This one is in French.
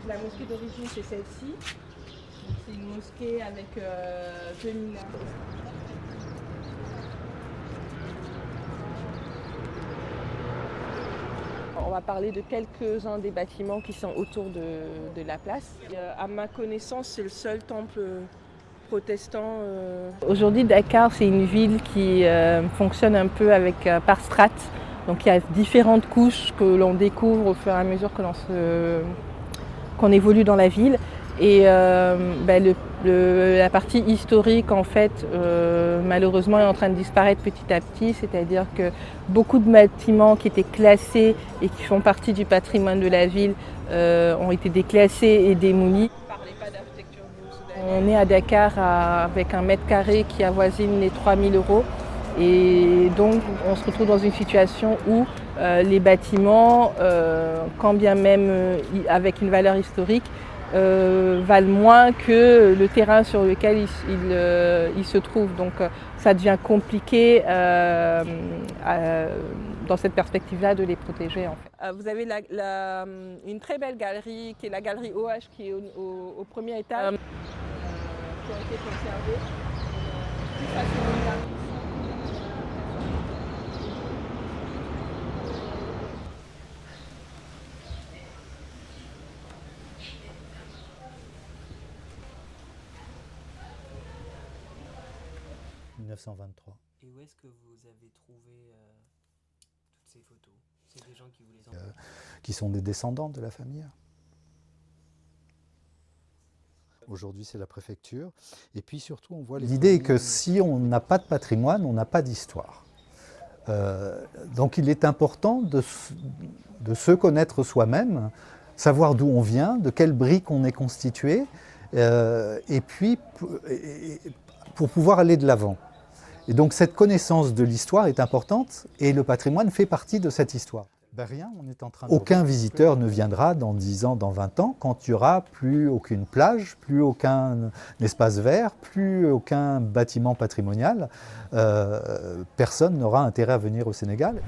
la mosquée d'origine, c'est celle-ci. C'est une mosquée avec 2000 ans. On va parler de quelques-uns des bâtiments qui sont autour de la place. À ma connaissance, c'est le seul temple protestant. Aujourd'hui, Dakar, c'est une ville qui fonctionne un peu par strates. Donc il y a différentes couches que l'on découvre au fur et à mesure que qu'on évolue dans la ville. Et la partie historique, en fait, malheureusement, est en train de disparaître petit à petit. C'est-à-dire que beaucoup de bâtiments qui étaient classés et qui font partie du patrimoine de la ville ont été déclassés et démolis. On est à Dakar avec un mètre carré qui avoisine les 3 000 €. Et donc, on se retrouve dans une situation où les bâtiments, quand bien même avec une valeur historique, valent moins que le terrain sur lequel ils se trouvent. Donc ça devient compliqué dans cette perspective-là de les protéger. En fait. Vous avez une très belle galerie qui est la galerie OH qui est au premier étage, qui a été conservée. Plus facilement. 1923. Et où est-ce que vous avez trouvé toutes ces photos? C'est des gens qui vous les ont qui sont des descendants de la famille. Aujourd'hui, c'est la préfecture. Et puis surtout, on voit l'idée que si on n'a pas de patrimoine, on n'a pas d'histoire. Donc il est important de se connaître soi-même, savoir d'où on vient, de quelles briques on est constitué, et puis pour pouvoir aller de l'avant. Et donc cette connaissance de l'histoire est importante et le patrimoine fait partie de cette histoire. Ben rien, on est en train de... Aucun visiteur ne viendra dans 10 ans, dans 20 ans, quand il n'y aura plus aucune plage, plus aucun espace vert, plus aucun bâtiment patrimonial. Personne n'aura intérêt à venir au Sénégal.